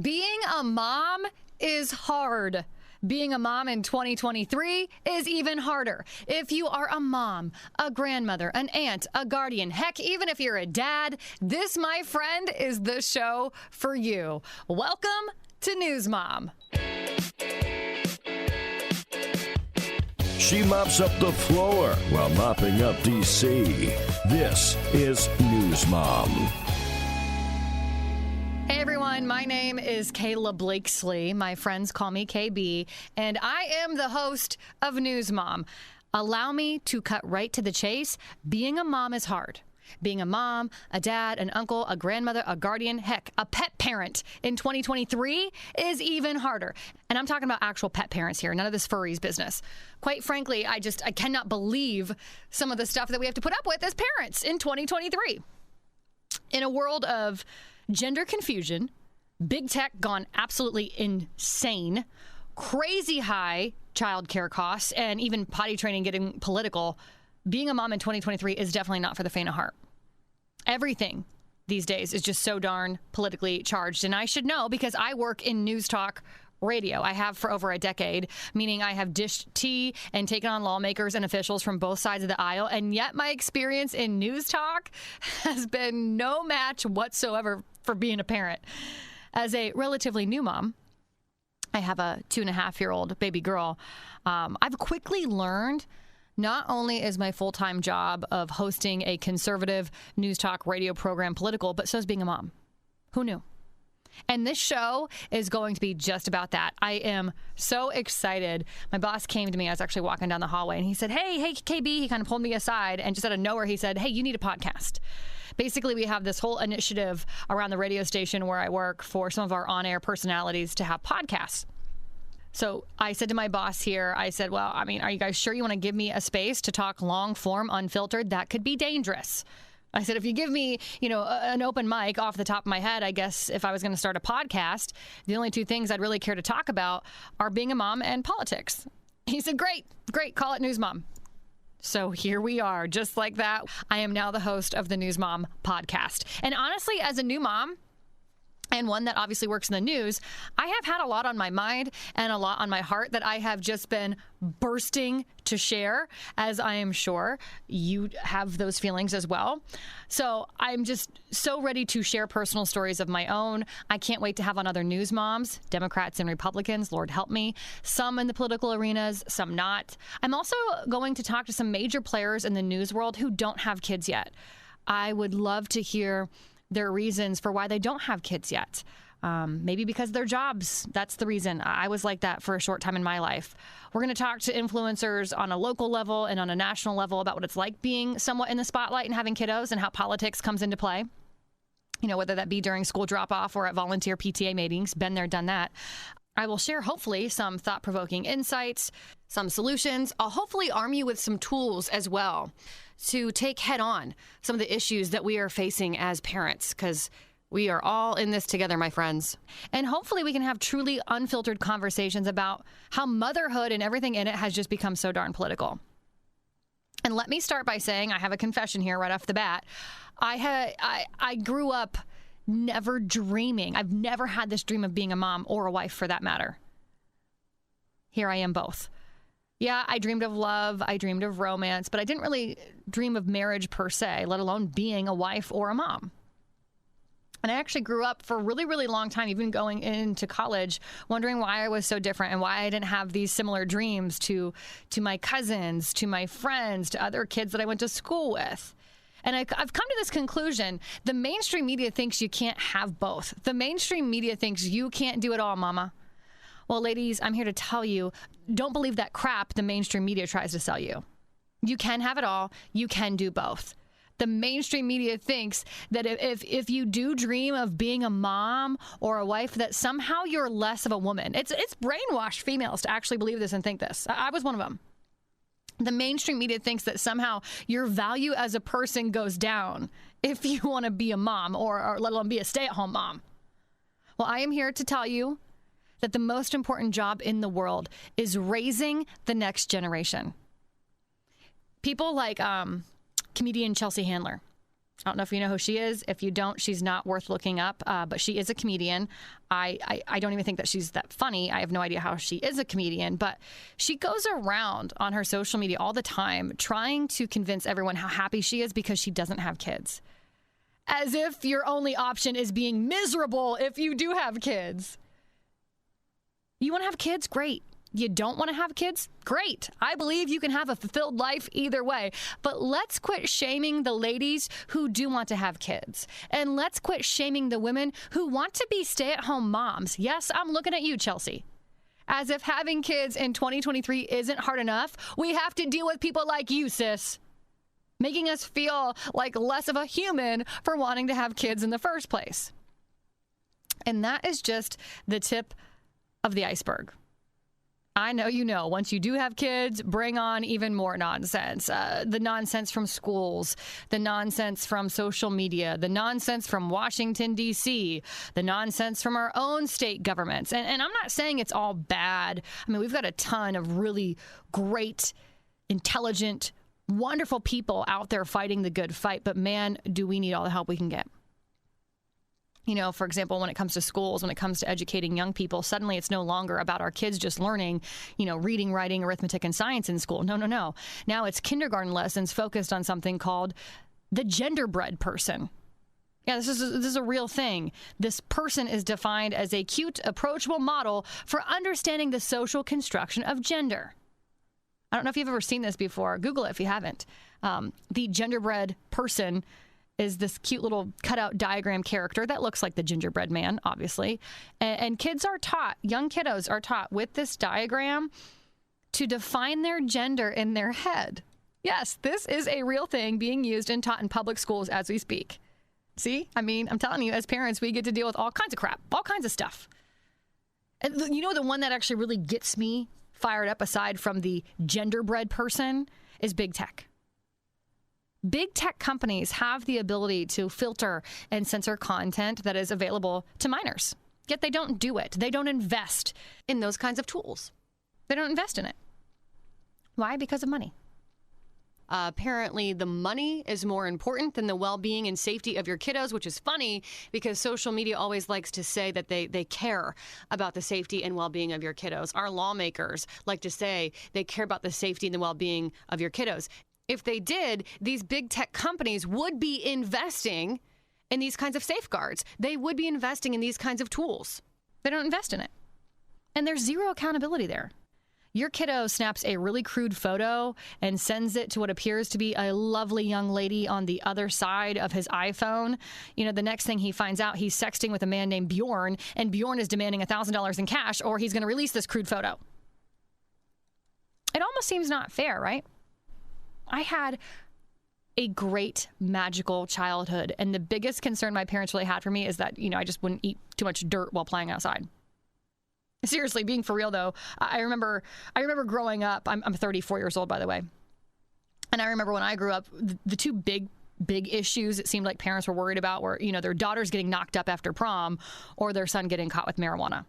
Being a mom is hard. Being a mom in 2023 is even harder. If you are a mom, a grandmother, an aunt, a guardian, heck, even if you're a dad, this, my friend, is the show for you. Welcome to News Mom. She mops up the floor while mopping up D.C. This is News Mom. Hey everyone, my name is Kayla Blakeslee. My friends call me KB, and I am the host of News Mom. Allow me to cut right to the chase. Being a mom is hard. Being a mom, a dad, an uncle, a grandmother, a guardian, heck, a pet parent in 2023 is even harder. And I'm talking about actual pet parents here, none of this furries business. Quite frankly, I cannot believe some of the stuff that we have to put up with as parents in 2023. In a world of gender confusion, big tech gone absolutely insane, crazy high childcare costs, and even potty training getting political, being a mom in 2023 is definitely not for the faint of heart. Everything these days is just so darn politically charged, and I should know because I work in news talk radio. I have for over a decade, meaning I have dished tea and taken on lawmakers and officials from both sides of the aisle, and yet my experience in news talk has been no match whatsoever for being a parent. As a relatively new mom, I have a 2.5-year-old baby girl. I've quickly learned not only is my full-time job of hosting a conservative news talk radio program political, but so is being a mom. Who knew? And this show is going to be just about that. I am so excited. My boss came to me. I was actually walking down the hallway, and he said, hey, KB. He kind of pulled me aside, and just out of nowhere, he said, hey, you need a podcast. Basically, we have this whole initiative around the radio station where I work for some of our on-air personalities to have podcasts. So I said to my boss here, I said, well, I mean, are you guys sure you want to give me a space to talk long form, unfiltered? That could be dangerous. I said, if you give me, an open mic off the top of my head, I guess if I was going to start a podcast, the only two things I'd really care to talk about are being a mom and politics. He said, great, call it News Mom. So here we are, just like that. I am now the host of the News Mom podcast. And honestly, as a new mom, and one that obviously works in the news, I have had a lot on my mind and a lot on my heart that I have just been bursting to share, as I am sure you have those feelings as well. So I'm just so ready to share personal stories of my own. I can't wait to have on other news moms, Democrats and Republicans, Lord help me, some in the political arenas, some not. I'm also going to talk to some major players in the news world who don't have kids yet. I would love to hear their reasons for why they don't have kids yet. Maybe because of their jobs. That's the reason. I was like that for a short time in my life. We're going to talk to influencers on a local level and on a national level about what it's like being somewhat in the spotlight and having kiddos and how politics comes into play. Whether that be during school drop-off or at volunteer PTA meetings. Been there, done that. I will share, hopefully, some thought-provoking insights, some solutions. I'll hopefully arm you with some tools as well to take head-on some of the issues that we are facing as parents, because we are all in this together, my friends. And hopefully we can have truly unfiltered conversations about how motherhood and everything in it has just become so darn political. And let me start by saying, I have a confession here right off the bat. I grew up never dreaming. I've never had this dream of being a mom or a wife for that matter. Here I am both. Yeah, I dreamed of love. I dreamed of romance, but I didn't really dream of marriage per se, let alone being a wife or a mom. And I actually grew up for a really, really long time, even going into college, wondering why I was so different and why I didn't have these similar dreams to my cousins, to my friends, to other kids that I went to school with. And I've come to this conclusion. The mainstream media thinks you can't have both. The mainstream media thinks you can't do it all, mama. Well, ladies, I'm here to tell you, don't believe that crap the mainstream media tries to sell you. You can have it all. You can do both. The mainstream media thinks that if you do dream of being a mom or a wife, that somehow you're less of a woman. It's brainwashed females to actually believe this and think this. I was one of them. The mainstream media thinks that somehow your value as a person goes down if you want to be a mom or let alone be a stay-at-home mom. Well, I am here to tell you that the most important job in the world is raising the next generation. People like comedian Chelsea Handler. I don't know if you know who she is. If you don't, she's not worth looking up, but she is a comedian. I don't even think that she's that funny. I have no idea how she is a comedian, but she goes around on her social media all the time trying to convince everyone how happy she is because she doesn't have kids. As if your only option is being miserable if you do have kids. You want to have kids? Great. You don't want to have kids? Great. I believe you can have a fulfilled life either way. But let's quit shaming the ladies who do want to have kids. And let's quit shaming the women who want to be stay-at-home moms. Yes, I'm looking at you, Chelsea. As if having kids in 2023 isn't hard enough, we have to deal with people like you, sis. Making us feel like less of a human for wanting to have kids in the first place. And that is just the tip of the iceberg. I know you know, once you do have kids, bring on even more nonsense. The nonsense from schools, the nonsense from social media, the nonsense from Washington, D.C., the nonsense from our own state governments. And I'm not saying it's all bad. I mean, we've got a ton of really great, intelligent, wonderful people out there fighting the good fight. But man, do we need all the help we can get. You know, for example, when it comes to schools, when it comes to educating young people, suddenly it's no longer about our kids just learning, you know, reading, writing, arithmetic, and science in school. No. Now it's kindergarten lessons focused on something called the genderbread person. Yeah, this is a real thing. This person is defined as a cute, approachable model for understanding the social construction of gender. I don't know if you've ever seen this before. Google it if you haven't. The genderbread person is this cute little cutout diagram character that looks like the gingerbread man, obviously. And kids are taught, young kiddos are taught with this diagram to define their gender in their head. Yes, this is a real thing being used and taught in public schools as we speak. See? I mean, I'm telling you, as parents, we get to deal with all kinds of crap, all kinds of stuff. And you know, the one that actually really gets me fired up aside from the genderbread person is big tech. Big tech companies have the ability to filter and censor content that is available to minors. Yet they don't do it. They don't invest in those kinds of tools. They don't invest in it. Why? Because of money. Apparently, the money is more important than the well-being and safety of your kiddos, which is funny because social media always likes to say that they care about the safety and well-being of your kiddos. Our lawmakers like to say they care about the safety and the well-being of your kiddos. If they did, these big tech companies would be investing in these kinds of safeguards. They would be investing in these kinds of tools. They don't invest in it. And there's zero accountability there. Your kiddo snaps a really crude photo and sends it to what appears to be a lovely young lady on the other side of his iPhone. You know, the next thing he finds out, he's sexting with a man named Bjorn, and Bjorn is demanding $1,000 in cash or he's going to release this crude photo. It almost seems not fair, right? I had a great, magical childhood, and the biggest concern my parents really had for me is that, you know, I just wouldn't eat too much dirt while playing outside. Seriously, being for real though, I remember growing up. I'm 34 years old, by the way, and I remember when I grew up, the two big issues it seemed like parents were worried about were, you know, their daughters getting knocked up after prom or their son getting caught with marijuana.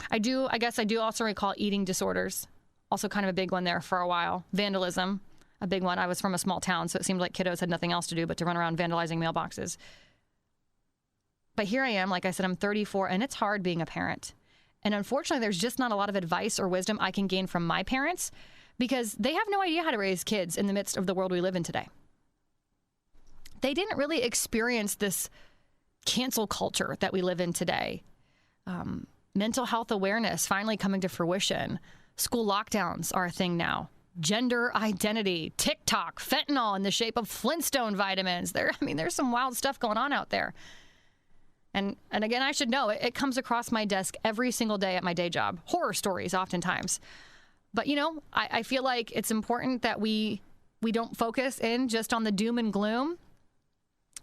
I guess I do also recall eating disorders, also kind of a big one there for a while. Vandalism. A big one. I was from a small town, so it seemed like kiddos had nothing else to do but to run around vandalizing mailboxes. But here I am, like I said, I'm 34, and it's hard being a parent. And unfortunately, there's just not a lot of advice or wisdom I can gain from my parents because they have no idea how to raise kids in the midst of the world we live in today. They didn't really experience this cancel culture that we live in today. Mental health awareness finally coming to fruition. School lockdowns are a thing now. Gender identity, TikTok, fentanyl in the shape of Flintstone vitamins. There's some wild stuff going on out there. And again, I should know, it comes across my desk every single day at my day job. Horror stories, oftentimes. But, you know, I feel like it's important that we don't focus in just on the doom and gloom.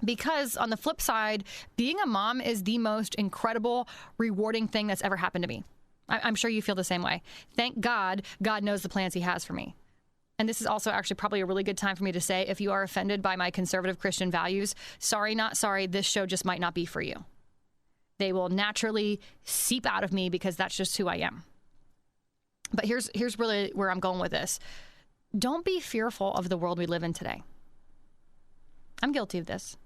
Because on the flip side, being a mom is the most incredible, rewarding thing that's ever happened to me. I'm sure you feel the same way. Thank God, God knows the plans he has for me. And this is also actually probably a really good time for me to say, if you are offended by my conservative Christian values, sorry, not sorry, this show just might not be for you. They will naturally seep out of me because that's just who I am. But here's really where I'm going with this. Don't be fearful of the world we live in today. I'm guilty of this.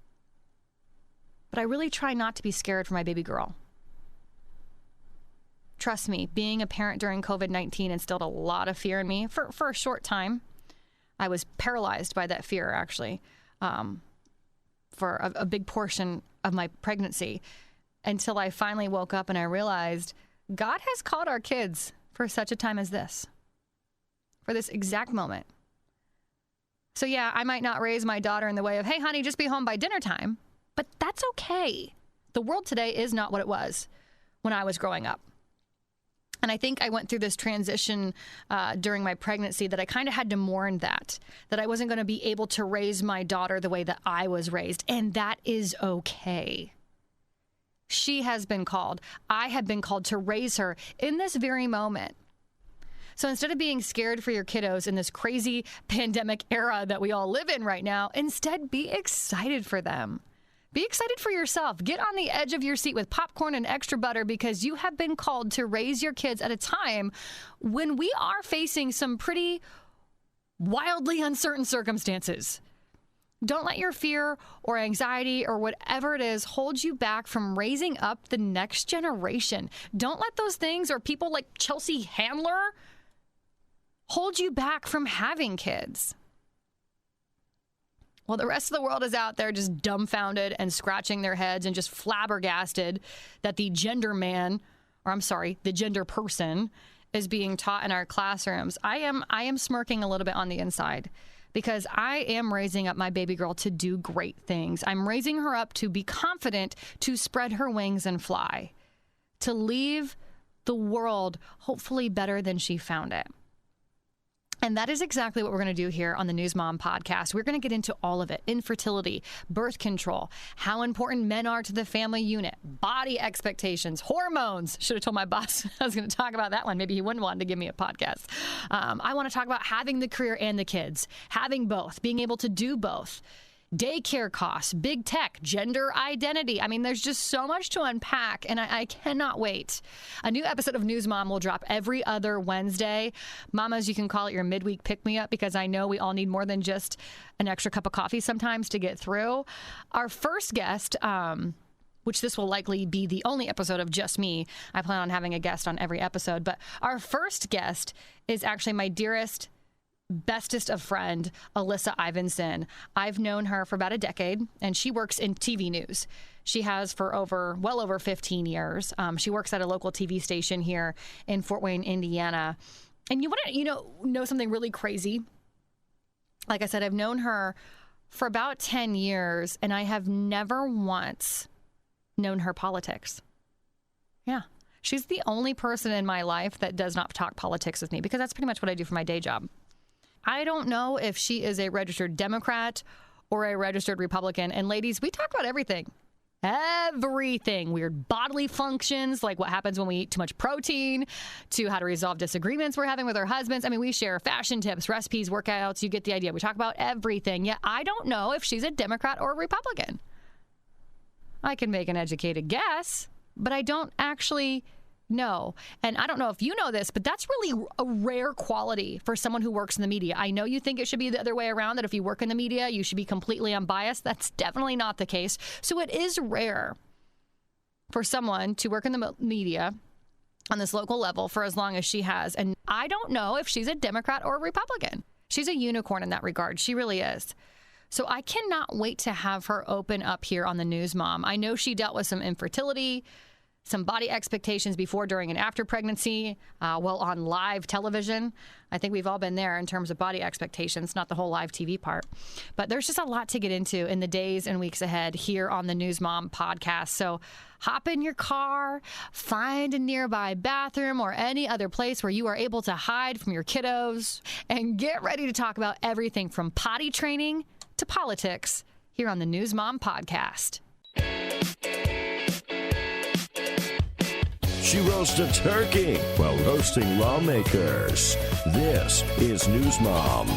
But I really try not to be scared for my baby girl. Trust me, being a parent during COVID-19 instilled a lot of fear in me for a short time. I was paralyzed by that fear, actually, for a big portion of my pregnancy, until I finally woke up and I realized God has called our kids for such a time as this, for this exact moment. So yeah, I might not raise my daughter in the way of, hey, honey, just be home by dinner time, but that's okay. The world today is not what it was when I was growing up. And I think I went through this transition during my pregnancy that I kind of had to mourn that I wasn't going to be able to raise my daughter the way that I was raised. And that is okay. She has been called. I have been called to raise her in this very moment. So instead of being scared for your kiddos in this crazy pandemic era that we all live in right now, instead be excited for them. Be excited for yourself. Get on the edge of your seat with popcorn and extra butter, because you have been called to raise your kids at a time when we are facing some pretty wildly uncertain circumstances. Don't let your fear or anxiety or whatever it is hold you back from raising up the next generation. Don't let those things or people like Chelsea Handler hold you back from having kids. Well, the rest of the world is out there just dumbfounded and scratching their heads and just flabbergasted that the gender person is being taught in our classrooms. I am smirking a little bit on the inside, because I am raising up my baby girl to do great things. I'm raising her up to be confident, to spread her wings and fly, to leave the world hopefully better than she found it. And that is exactly what we're going to do here on the News Mom podcast. We're going to get into all of it: infertility, birth control, how important men are to the family unit, body expectations, hormones. Should have told my boss I was going to talk about that one. Maybe he wouldn't want to give me a podcast. I want to talk about having the career and the kids, having both, being able to do both. Daycare costs, big tech, gender identity. I mean, there's just so much to unpack, and I cannot wait. A new episode of News Mom will drop every other Wednesday. Mamas, you can call it your midweek pick-me-up, because I know we all need more than just an extra cup of coffee sometimes to get through. Our first guest, which this will likely be the only episode of just me. I plan on having a guest on every episode, but our first guest is actually my dearest, bestest of friend, Alyssa Ivinson. I've known her for about a decade, and she works in TV news. She has for well over 15 years. She works at a local TV station here in Fort Wayne, Indiana. And you want to, know something really crazy? Like I said, I've known her for about 10 years, and I have never once known her politics. Yeah. She's the only person in my life that does not talk politics with me, because that's pretty much what I do for my day job. I don't know if she is a registered Democrat or a registered Republican. And ladies, we talk about everything. Everything. Weird bodily functions, like what happens when we eat too much protein, to how to resolve disagreements we're having with our husbands. I mean, we share fashion tips, recipes, workouts. You get the idea. We talk about everything. Yet I don't know if she's a Democrat or a Republican. I can make an educated guess, but I don't actually know. And I don't know if you know this, but that's really a rare quality for someone who works in the media. I know you think it should be the other way around, that if you work in the media, you should be completely unbiased. That's definitely not the case. So it is rare for someone to work in the media on this local level for as long as she has. And I don't know if she's a Democrat or a Republican. She's a unicorn in that regard. She really is. So I cannot wait to have her open up here on the News Mom. I know she dealt with some infertility, some body expectations before, during, and after pregnancy, on live television. I think we've all been there in terms of body expectations, not the whole live TV part. But there's just a lot to get into in the days and weeks ahead here on the News Mom podcast. So hop in your car, find a nearby bathroom or any other place where you are able to hide from your kiddos, and get ready to talk about everything from potty training to politics here on the News Mom podcast. She roasts a turkey while roasting lawmakers. This is News Mom.